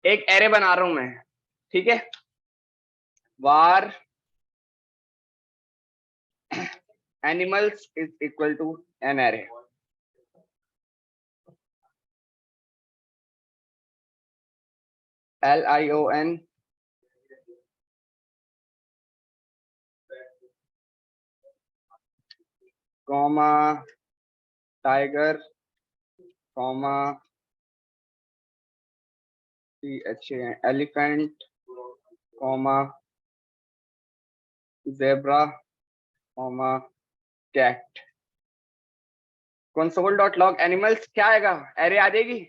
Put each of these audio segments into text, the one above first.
एक एरे बना रहा हूं मैं, ठीक है। var animals is equal to an array. lion comma tiger comma elephant comma zebra comma cat. Console dot log animals क्या आएगा, एरे आ जाएगी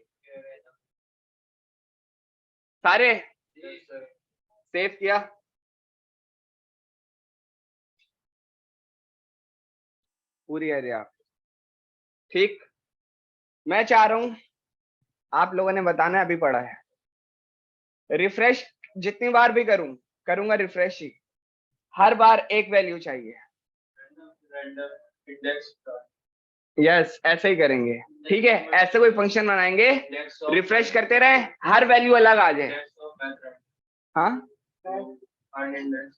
सारे। सेव किया, पूरी एरे आप, ठीक। मैं चाह रहा हूं, आप लोगों ने बताना है, अभी पढ़ा है, रिफ्रेश जितनी बार भी करूंगा रिफ्रेश ही, हर बार एक वैल्यू चाहिए। यस ऐसे ही करेंगे, ठीक है। ऐसे कोई फंक्शन बनाएंगे, रिफ्रेश करते रहे, हर वैल्यू अलग आ जाए। हाँ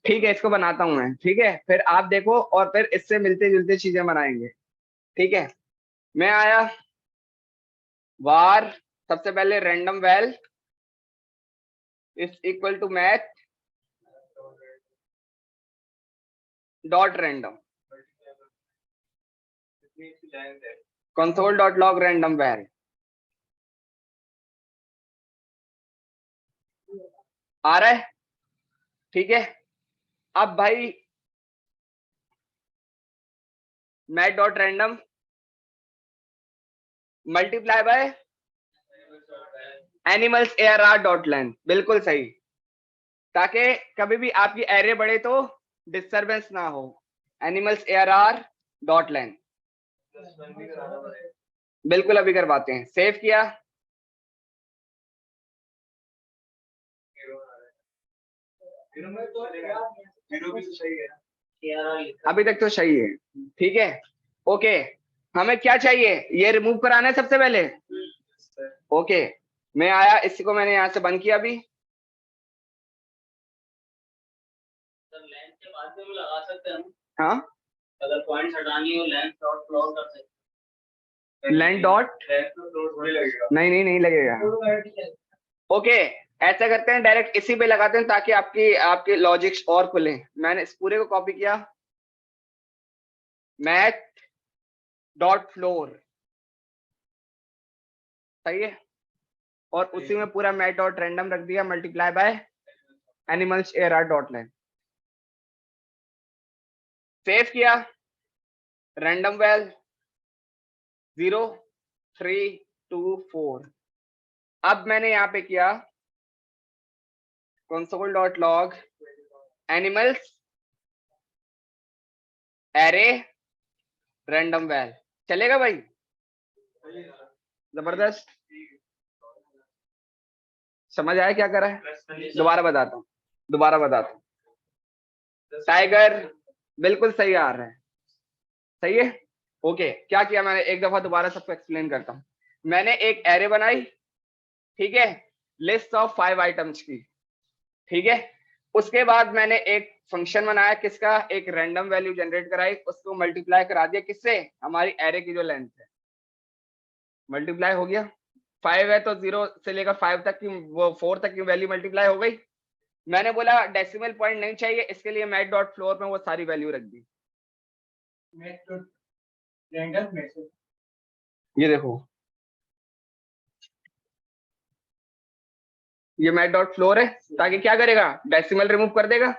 ठीक है, इसको बनाता हूं मैं, ठीक है। फिर आप देखो और फिर इससे मिलते जुलते चीजें बनाएंगे, ठीक है। मैं आया वार, सबसे पहले random val is equal to math dot random console dot log random val. आ रहा है, ठीक है। अब भाई math dot random multiply by animals ARR dot length, बिल्कुल सही, ताकि कभी भी आपकी एरे बढ़े तो डिस्टरबेंस ना हो। एनिमल्स ARR डॉट लेंथ, बिल्कुल अभी करवाते हैं। सेव किया, अभी तक तो सही है, ठीक है। ओके, हमें क्या चाहिए, ये रिमूव कराना है सबसे पहले। ओके, मैं आया, इसी को मैंने यहाँ से बंद किया अभी। लेंथ के बाद में लगा सकते हैं, हाँ अगर पॉइंट्स हटानी हो लेंथ डॉट प्लॉट कर सकते हैं। लेंथ डॉट नहीं लगेगा। ओके, ऐसा करते हैं, डायरेक्ट इसी पे लगाते हैं ताकि आपके लॉजिक्स और खुले। मैंने इस पूरे को कॉपी किया, मैथ डॉट फ्लोर, सही है, और उसी में पूरा मैथ डॉट रैंडम रख दिया multiply by animals ARR dot length. Save किया, रैंडम वेल 0 3 2 4। अब मैंने यहाँ पे किया console dot log animals array random well, चलेगा भाई, जबरदस्त। समझ आया क्या करा है, दोबारा बताता हूँ। टाइगर बिल्कुल सही आ रहा है, सही है। ओके, क्या किया मैंने, एक दफा दोबारा सबको एक्सप्लेन करता हूँ। मैंने एक एरे बनाई, ठीक है, लिस्ट ऑफ 5 आइटम्स की, ठीक है। उसके बाद मैंने एक फंक्शन बनाया, किसका, एक रैंडम वैल्यू जनरेट कराई, उसको मल्टीप्लाई करा दिया किससे, हमारी एरे की जो लेंथ है, मल्टीप्लाई हो गया। 5 है तो 0 से लेकर 5 तक की, वो 4 तक की वैल्यू मल्टीप्लाई हो गई। मैंने बोला डेसिमल पॉइंट नहीं चाहिए, इसके लिए मैथ डॉट फ्लोर में वो सारी वैल्यू रख दी। ये देखो, ये मैथ डॉट फ्लोर है, ताकि क्या करेगा, डेसिमल रिमूव कर देगा।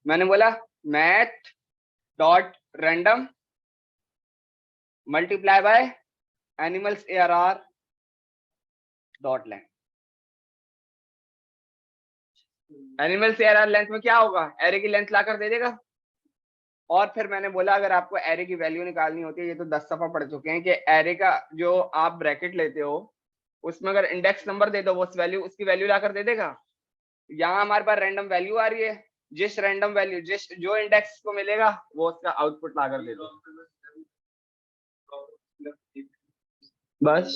मैंने बोला math dot random multiply by animals ARR dot length. Animals ARR length में क्या होगा, एरे की लेंथ लाकर दे देगा। और फिर मैंने बोला अगर आपको एरे की वैल्यू निकालनी होती है, ये तो 10 दफा पढ़ चुके हैं कि एरे का जो आप ब्रैकेट लेते हो उसमें अगर इंडेक्स नंबर दे दो, वो उसकी वैल्यू लाकर दे देगा। यहाँ हमारे पास रैंडम वैल्यू आ रही है, जिस रैंडम वैल्यू जो इंडेक्स को मिलेगा वो उसका आउटपुट लाकर दे दो। बस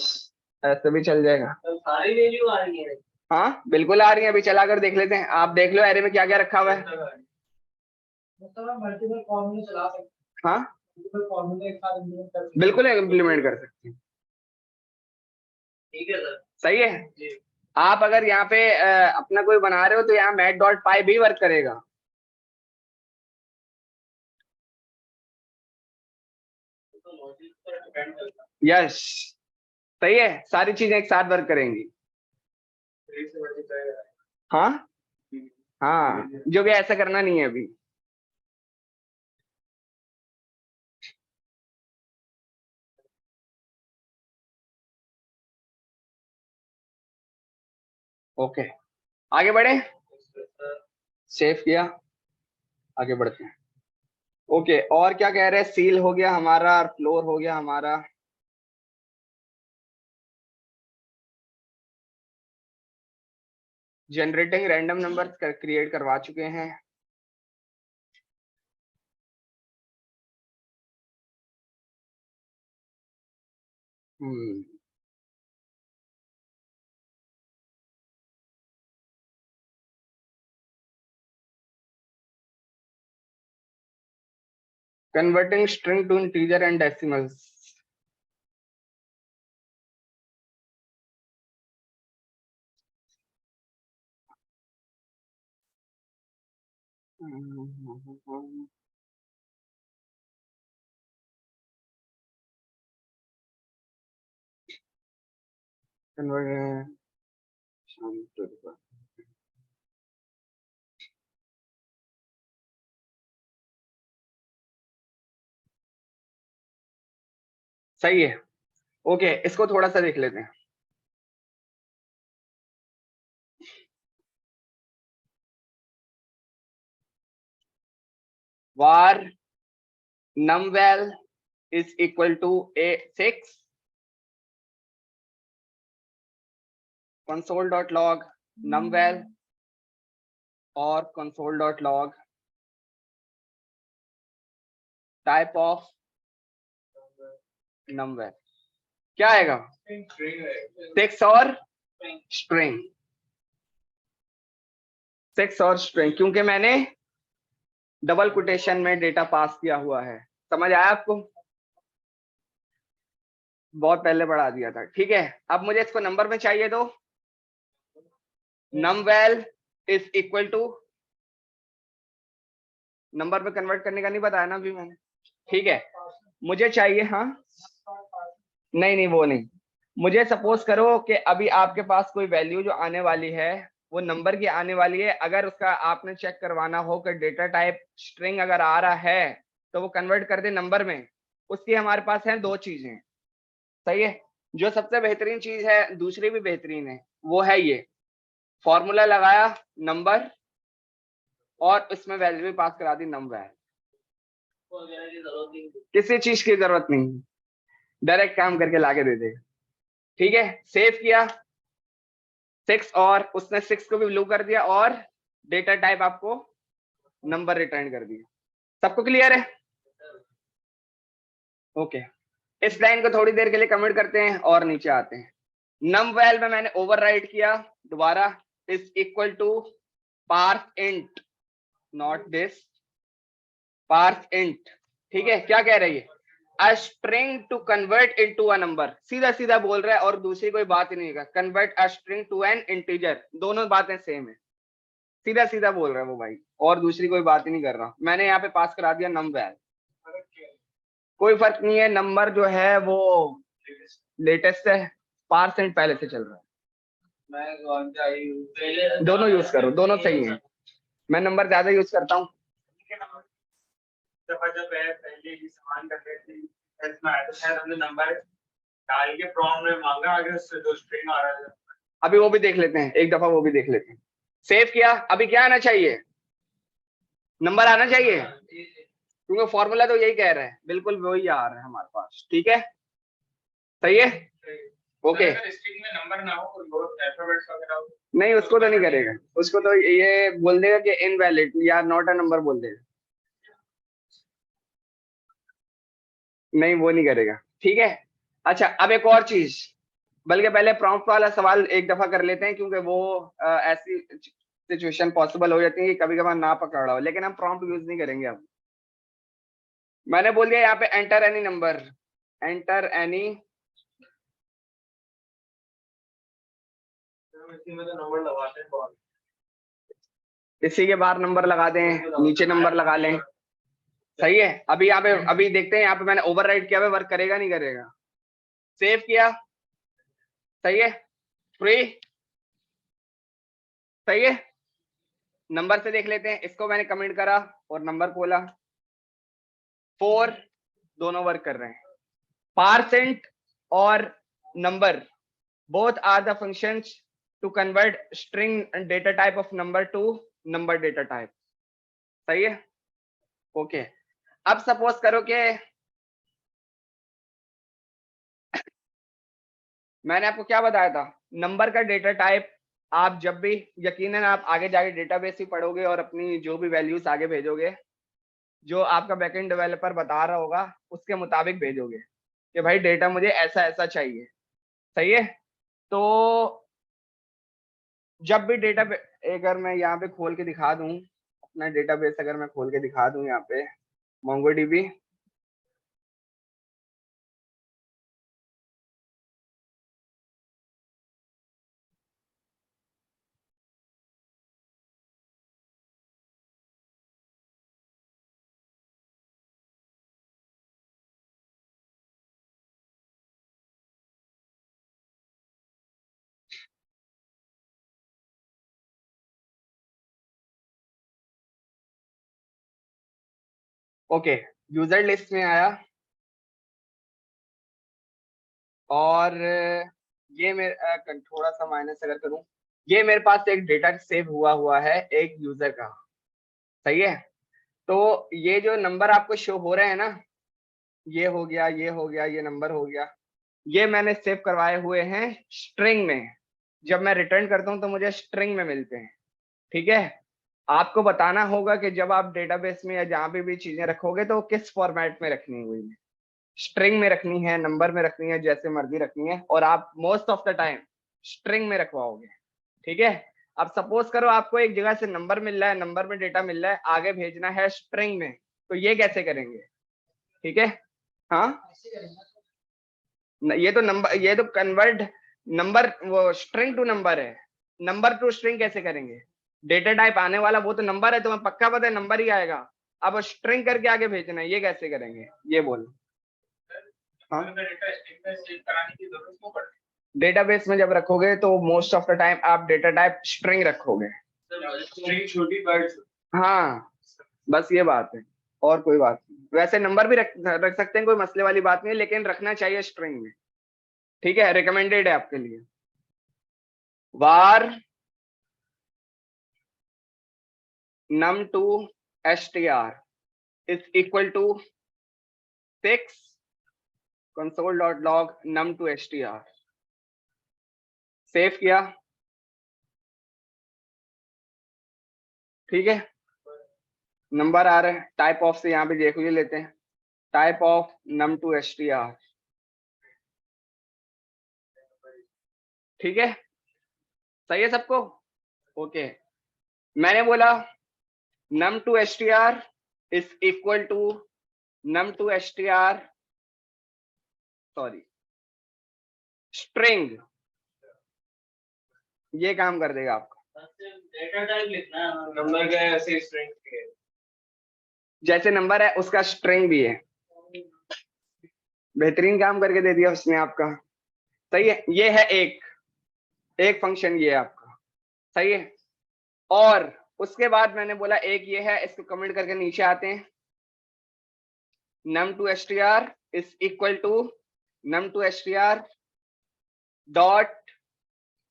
ऐसे भी चल जाएगा, सारी वैल्यू आ रही है। हाँ बिल्कुल आ रही है, अभी चला कर देख लेते हैं। आप देख लो एरे में क्या क्या रखा हुआ है। मल्टीपल फॉर्मूले चला सकते हैं। हाँ मल्टीपल फॉर्मूले एक साथ implement कर सकते हैं। बिल्कुल इम्प्लीमेंट कर सकते हैं। ठीक है सर। सही है। आप अगर यहाँ पे अपना कोई बना रहे हो तो यहाँ मैट डॉट पाई भी वर्क करेगा। यस सही है, सारी चीजें एक साथ वर्क करेंगी। हाँ हाँ, जो कि ऐसा करना नहीं है अभी। ओके आगे बढ़े, सेव किया, आगे बढ़ते हैं। ओके और क्या कह रहे हैं, सील हो गया हमारा और फ्लोर हो गया हमारा। जनरेटिंग रैंडम नंबर क्रिएट करवा चुके हैं। Converting string to integer and decimals. Convert सही है। ओके इसको थोड़ा सा देख लेते हैं। var numval is equal to a6 console.log numval और console.log type of numval क्या आएगा, 6 और स्ट्रिंग। 6 और स्ट्रिंग क्योंकि मैंने डबल कोटेशन में डेटा पास किया हुआ है। समझ आया आपको, बहुत पहले बढ़ा दिया था। ठीक है अब मुझे इसको नंबर में चाहिए तो numval is equal to, number में कन्वर्ट करने का नहीं बताया ना अभी मैंने। ठीक है मुझे चाहिए, हाँ नहीं नहीं वो नहीं, मुझे सपोज करो कि अभी आपके पास कोई वैल्यू जो आने वाली है वो नंबर की आने वाली है। अगर उसका आपने चेक करवाना हो कि डेटा टाइप स्ट्रिंग अगर आ रहा है तो वो कन्वर्ट कर दे नंबर में। उसकी हमारे पास है दो चीजें। सही है, जो सबसे बेहतरीन चीज है, दूसरी भी बेहतरीन है, वो है ये फॉर्मूला लगाया नंबर और इसमें वैल्यू भी पास करा दी नंबर। किसी चीज की जरूरत नहीं, डायरेक्ट काम करके लाके दे देगा। ठीक है सेव किया 6 और उसने 6 को भी ब्लू कर दिया और डेटा टाइप आपको नंबर रिटर्न कर दिया। सबको क्लियर है? ओके इस लाइन को थोड़ी देर के लिए कमेंट करते हैं और नीचे आते हैं। numval में मैंने ओवरराइड किया दोबारा, is equal to parse int, not this, parse int. ठीक है क्या कह रही है, a string to convert into a number, सीधा सीधा बोल रहा है और दूसरी कोई बात ही नहीं है। convert a string to an integer, दोनों बातें सेम है, सीधा सीधा बोल रहा है वो भाई और दूसरी कोई बात ही नहीं कर रहा। मैंने यहाँ पे पास करा दिया numval, कोई फर्क नहीं है, नंबर जो है वो लेटेस्ट है, पार्सेंट पहले से चल रहा है। दोनों यूज करो, दोनों सही है, मैं नंबर ज्यादा यूज करता हूँ। पहले ही समान कर रहे थे, शायद हमने नंबर डाल के प्रॉम्प्ट में मांगा, आगे उससे जो स्ट्रिंग आ रहा है। अभी वो भी देख लेते हैं, एक दफा वो भी देख लेते हैं। सेव किया, अभी क्या आना चाहिए, नंबर आना चाहिए क्योंकि फॉर्मूला तो यही कह रहा है, बिल्कुल वही आ रहा है हमारे पास। ठीक है सही है ओके। स्ट्रिंग में नंबर ना हो, अल्फाबेट्स वगैरह हो, नहीं उसको तो नहीं करेगा, उसको तो ये बोल देगा कि इनवैलिड या नॉट अ नंबर बोल देगा, नहीं वो नहीं करेगा। ठीक है अच्छा अब एक और चीज, बल्कि पहले प्रॉम्प्ट वाला सवाल एक दफा कर लेते हैं, क्योंकि वो ऐसी सिचुएशन पॉसिबल हो जाती है कि कभी कभार ना पकड़ा हो, लेकिन हम प्रॉम्प्ट यूज नहीं करेंगे अब। मैंने बोल दिया यहाँ पे enter any number, enter any, इसी में तो नंबर लगाते हैं कौन? इसी के बाहर नंबर लगा दें, नीचे नंबर लगा लें, सही है। अभी यहाँ पे अभी देखते हैं, यहाँ पे मैंने ओवरराइड किया हुआ, वर्क करेगा नहीं करेगा। सेव किया, सही है, फ्री, सही है। नंबर से देख लेते हैं, इसको मैंने कमेंट करा और नंबर खोला, 4 दोनों वर्क कर रहे हैं। परसेंट और number both are the functions to convert string data type of number to number data type, सही है, ओके। अब सपोज करो कि मैंने आपको क्या बताया था, नंबर का डेटा टाइप आप जब भी, यकीनन आप आगे जाके डेटाबेस ही पढ़ोगे और अपनी जो भी वैल्यूज आगे भेजोगे, जो आपका बैकएंड डेवलपर बता रहा होगा उसके मुताबिक भेजोगे कि भाई डेटा मुझे ऐसा ऐसा चाहिए, सही है। तो जब भी डेटा, अगर मैं यहाँ पे खोल के दिखा दूं अपना डेटाबेस, अगर मैं खोल के दिखा दूं यहाँ पे MongoDB, ओके, यूजर लिस्ट में आया और ये मेरे थोड़ा सा माइनस अगर करूं, ये मेरे पास एक डेटा सेव हुआ है एक यूजर का, सही है। तो ये जो नंबर आपको शो हो रहे हैं ना, ये हो गया, ये हो गया, ये नंबर हो गया, ये मैंने सेव करवाए हुए हैं स्ट्रिंग में। जब मैं रिटर्न करता हूं तो मुझे स्ट्रिंग में मिलते हैं, ठीक है। आपको बताना होगा कि जब आप डेटाबेस में या जहां पे भी चीजें रखोगे तो किस फॉर्मेट में रखनी है, वही स्ट्रिंग में रखनी है, नंबर में रखनी है, जैसे मर्जी रखनी है, और आप most of the time string में रखवाओगे, ठीक है। अब सपोज करो आपको एक जगह से नंबर मिल रहा है, नंबर में डेटा मिल रहा है, आगे भेजना है स्ट्रिंग में, तो ये कैसे करेंगे, ठीक है। हाँ, ये तो नंबर, ये तो कन्वर्ट नंबर, वो स्ट्रिंग टू नंबर है, नंबर टू स्ट्रिंग कैसे करेंगे। डेटा टाइप आने वाला वो तो नंबर है, तुम्हें पक्का पता है नंबर ही आएगा, अब स्ट्रिंग करके आगे भेजना है, ये कैसे करेंगे, ये बोलो। हाँ, डेटाबेस में जब रखोगे तो मोस्ट ऑफ द टाइम आप डेटा टाइप स्ट्रिंग रखोगे, छोटी वर्ड्स। हाँ, बस ये बात है, और कोई बात नहीं। वैसे नंबर भी रख सकते हैं, कोई मसले वाली बात नहीं है, लेकिन रखना चाहिए स्ट्रिंग में, ठीक है, रिकमेंडेड है आपके लिए। var num2 str is equal to 6 console.log num2 str, save किया, ठीक है। नंबर आ रहा है, टाइप ऑफ से यहाँ पे देख लेते हैं, टाइप ऑफ num2 str, ठीक है, सही है सबको, ओके। मैंने बोला num2 str is equal to num2 str, sorry, string, ये काम कर देगा आपका। डेटा टाइप लिखना है, नंबर का ऐसे स्ट्रिंग है, जैसे नंबर है उसका स्ट्रिंग भी है, बेहतरीन काम करके दे दिया उसने आपका, सही है। ये है एक फंक्शन, ये है आपका, सही है। और उसके बाद मैंने बोला एक ये है, इसको कमेंट करके नीचे आते हैं, num2 str is equal to num2 str dot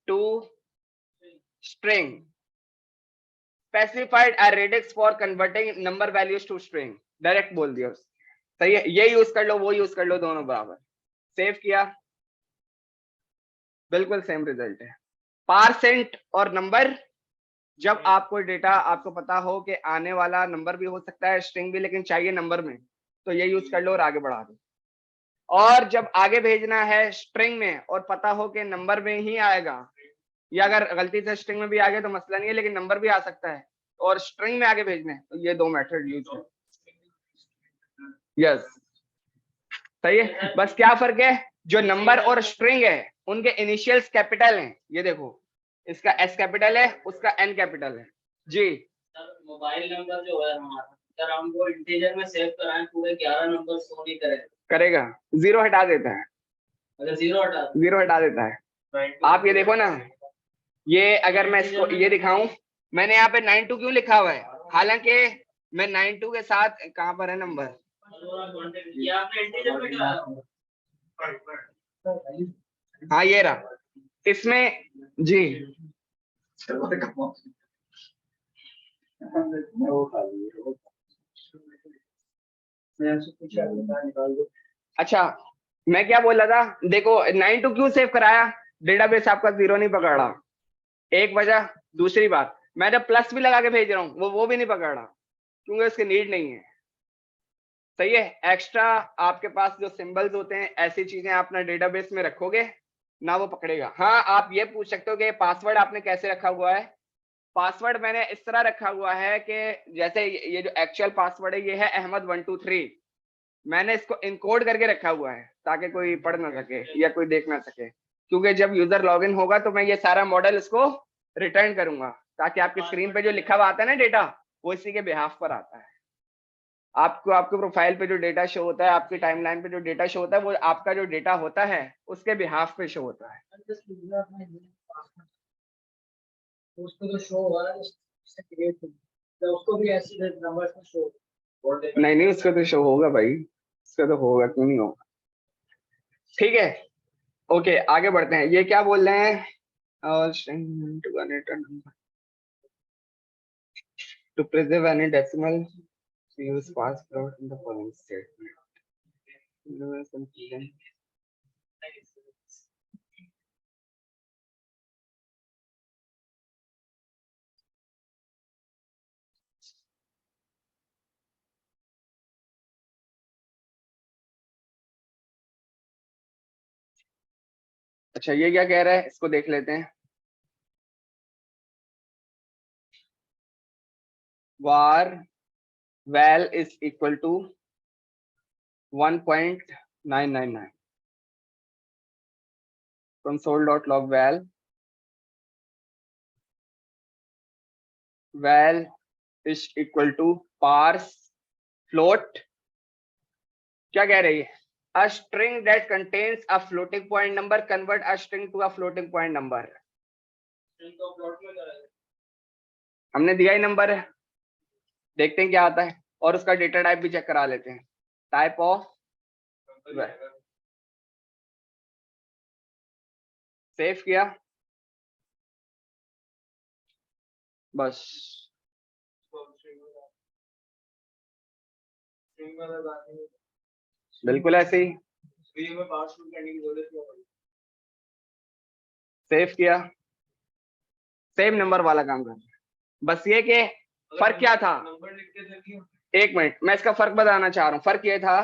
to string specified a radix for converting number values to string, direct बोल दिया, सही है। ये यूज कर लो, वो यूज कर लो, दोनों बराबर, सेव किया, बिल्कुल सेम रिजल्ट है। परसेंट और नंबर, जब आपको डेटा आपको पता हो कि आने वाला नंबर भी हो सकता है, स्ट्रिंग भी, लेकिन चाहिए नंबर में, तो ये यूज कर लो और आगे बढ़ा दो, और जब आगे भेजना है स्ट्रिंग में और पता हो कि नंबर में ही आएगा, या अगर गलती से स्ट्रिंग में भी आ गया तो मसला नहीं है, लेकिन नंबर भी आ सकता है, और स्ट्रिंग में आगे भेजने हैं, तो ये दो मेथड यूज है। यस, सही है। बस क्या फर्क है, जो नंबर और स्ट्रिंग है उनके इनिशियल्स कैपिटल हैं, ये देखो इसका एस कैपिटल है, उसका एन कैपिटल है जी। सर मोबाइल नंबर जो है हमारा, सर हमको इंटीजर में सेव कराएं, पूरे 11 नंबर शो नहीं करेगा, जीरो हटा देता है, अगर जीरो हटा देता है। आप ये देखो ना, ये अगर मैं इसको ये दिखाऊं, मैंने यहाँ पे 92 क्यों लिखा हुआ है, हालांकि मैं 92 के साथ कहाँ पर है नंबर, ये आपने इंटीजर में कराया। हाँ ये रहा इसमें जी। अच्छा, मैं क्या बोल रहा था, देखो 92 क्यों सेव कराया, डेटाबेस आपका जीरो नहीं पकड़ रहा, एक वजह। दूसरी बात, मैं जब प्लस भी लगा के भेज रहा हूँ वो भी नहीं पकड़ रहा, क्योंकि उसकी नीड नहीं है। सही है, एक्स्ट्रा आपके पास जो सिंबल्स होते हैं, ऐसी चीजें आप अपना डेटाबेस में रखोगे ना, वो पकड़ेगा। हाँ, आप ये पूछ सकते हो कि पासवर्ड आपने कैसे रखा हुआ है। पासवर्ड मैंने इस तरह रखा हुआ है कि जैसे ये जो एक्चुअल पासवर्ड है, ये है अहमद 123, मैंने इसको इनकोड करके रखा हुआ है ताकि कोई पढ़ ना सके या कोई देख ना सके, क्योंकि जब यूजर लॉगिन होगा तो मैं ये सारा मॉडल इसको रिटर्न करूंगा, ताकि आपकी स्क्रीन पे जो लिखा हुआ आता है ना डेटा, वो इसी के बिहाफ पर आता है। आपको आपके प्रोफाइल पे जो डेटा शो होता है, आपकी टाइमलाइन पे जो डेटा शो होता है, वो आपका जो डेटा होता है उसके बिहाफ पे शो होता है। उसको तो शो हो रहा है, उसको भी ऐसे नंबर से शो। नहीं, उसका तो शो होगा भाई, उसका तो होगा, क्यों नहीं होगा। ठीक है, ओके आगे बढ़ते हैं। ये क्या बोल रहे हैं, to preserve any decimal, use password in the following statement. अच्छा, ये क्या कह रहा है, इसको देख लेते हैं। var val is equal to 1.999, console.log val is equal to parse float, क्या कह रही है, a string that contains a floating point number convert a string to a floating point number। हमने दिया ही नंबर है, देखते हैं क्या आता है, और उसका डेटा टाइप भी चेक करा लेते हैं। टाइप ऑफ सेव किया, बस बिल्कुल ऐसे ही सेव किया, सेम नंबर वाला काम कर। बस ये कि फर्क क्या था, एक मिनट मैं इसका फर्क बताना चाह रहा हूँ। फर्क ये था,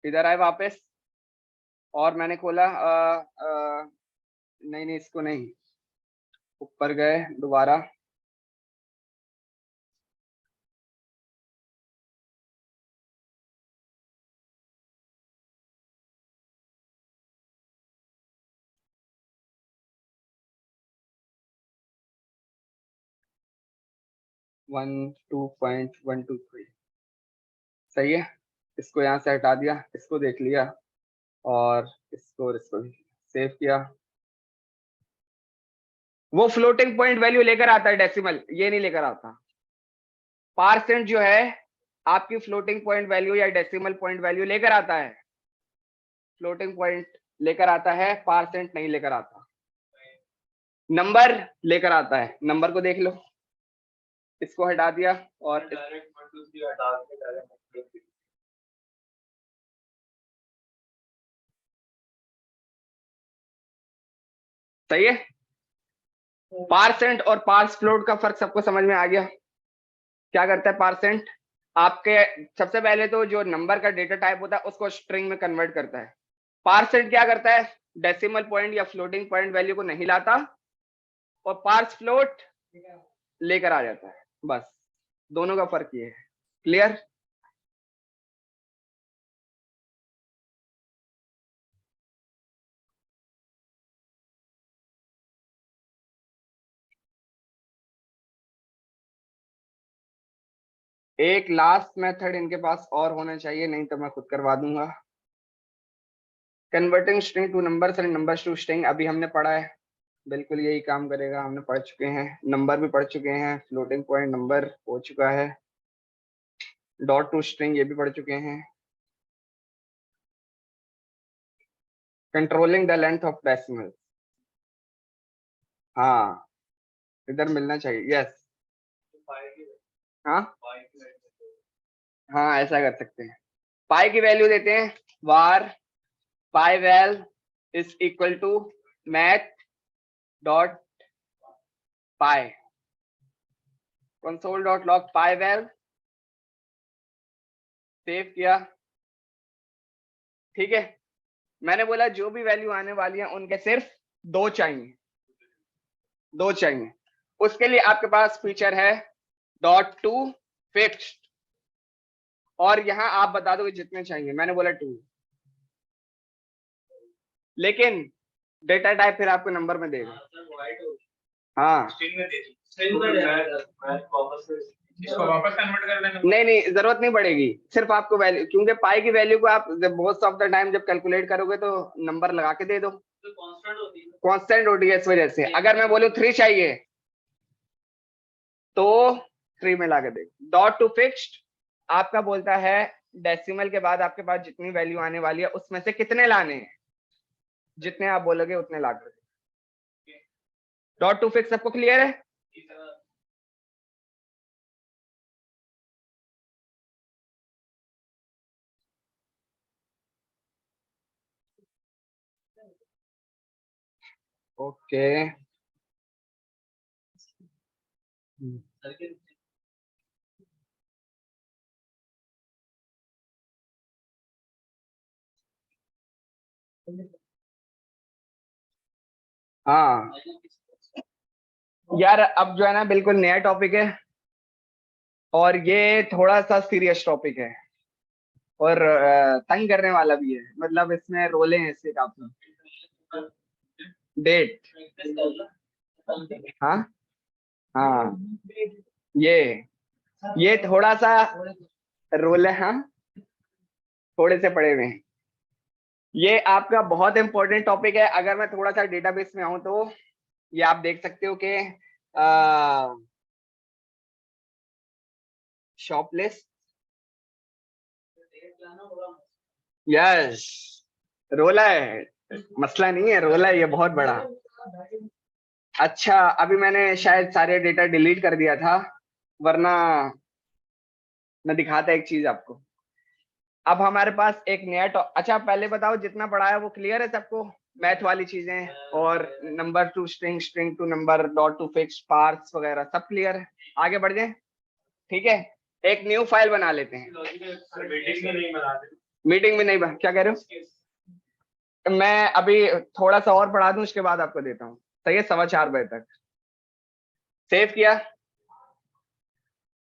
इधर आए वापस, और मैंने खोला नहीं इसको नहीं, ऊपर गए दोबारा, वन 2.123 सही है। इसको यहाँ से हटा दिया, इसको देख लिया, और इसको भी सेव किया। वो फ्लोटिंग पॉइंट वैल्यू लेकर आता है, डेसिमल ये नहीं लेकर आता। पारसेंट जो है आपकी फ्लोटिंग पॉइंट वैल्यू या डेसिमल पॉइंट वैल्यू लेकर आता है, फ्लोटिंग पॉइंट लेकर आता है, पारसेंट नहीं लेकर आता। नंबर लेकर आता है, नंबर को देख लो, इसको हटा दिया और सही है। पारसेंट और पार्स फ्लोट का फर्क सबको समझ में आ गया। क्या करता है पारसेंट, आपके सबसे पहले तो जो नंबर का डेटा टाइप होता है उसको स्ट्रिंग में कन्वर्ट करता है। पार्सेंट क्या करता है, डेसिमल पॉइंट या फ्लोटिंग पॉइंट वैल्यू को नहीं लाता और पार्स फ्लोट लेकर आ जाता है। बस दोनों का फर्क ये है। क्लियर? एक लास्ट मेथड इनके पास और होना चाहिए, नहीं तो मैं खुद करवा दूंगा। Converting string to numbers and numbers to string अभी हमने पढ़ा है, बिल्कुल यही काम करेगा। हमने पढ़ चुके हैं, नंबर भी पढ़ चुके हैं, फ्लोटिंग पॉइंट नंबर हो चुका है, डॉट टू स्ट्रिंग ये भी पढ़ चुके हैं, controlling the length of decimal, हाँ इधर मिलना चाहिए, यस। हाँ हाँ ऐसा कर सकते हैं। पाई की वैल्यू देते हैं, var pi val is equal to math dot pi console dot log pi val. Save किया, ठीक है। मैंने बोला जो भी वैल्यू आने वाली है उनके सिर्फ दो चाहिए, दो चाहिए। उसके लिए आपके पास फीचर है डॉट टू फिक्स्ड, और यहां आप बता दो जितने चाहिए, मैंने बोला 2, लेकिन डेटा टाइप फिर आपको नंबर में देगा। हाँ इसको वापस कन्वर्ट कर देना। नहीं जरूरत नहीं पड़ेगी, सिर्फ आपको वैल्यू, क्योंकि पाई की वैल्यू को आप मोस्ट ऑफ द टाइम जब कैलकुलेट करोगे तो नंबर लगा के दे दो, कांस्टेंट होती है इस वजह से। अगर मैं बोलूं 3 चाहिए तो 3 में ला के दे। डॉट टू फिक्स्ड आपका बोलता है डेसिमल के बाद आपके पास जितनी वैल्यू आने वाली है उसमें से कितने लाने हैं, जितने आप बोलोगे उतने ला कर। डॉट टू फिक्स सबको क्लियर है? ओके हाँ यार, अब जो है ना बिल्कुल नया टॉपिक है और ये थोड़ा सा सीरियस टॉपिक है और तंग करने वाला भी है, मतलब इसमें रोले हैं इसके काफी। डेट, हाँ हाँ ये थोड़ा सा रोल है, हाँ थोड़े से पड़े हुए हैं। ये आपका बहुत इंपॉर्टेंट टॉपिक है। अगर मैं थोड़ा सा डेटाबेस में आऊं तो ये आप देख सकते हो कि शॉप लिस्ट, यस रोला है, मसला नहीं है, रोला है ये बहुत बड़ा। अच्छा अभी मैंने शायद सारे डेटा डिलीट कर दिया था, वरना मैं दिखाता एक चीज आपको। अब हमारे पास एक नया अच्छा पहले बताओ जितना पढ़ा है वो क्लियर है सबको? मैथ वाली चीजें और number to string, string to number, dot to fix, parse वगैरह सब क्लियर है? आगे बढ़ जाए, ठीक है। एक न्यू फाइल बना लेते हैं। मीटिंग में नहीं बना, क्या कह रहे हो? मैं अभी थोड़ा सा और पढ़ा दूं उसके बाद आपको देता हूँ, सही है? 4:15 तक। सेव किया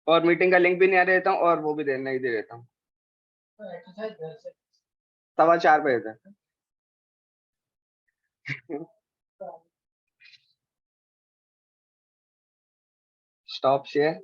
और मीटिंग का लिंक भी नहीं देता हूँ और वो भी नहीं दे देता हूँ। 4:15 तक। Stop share,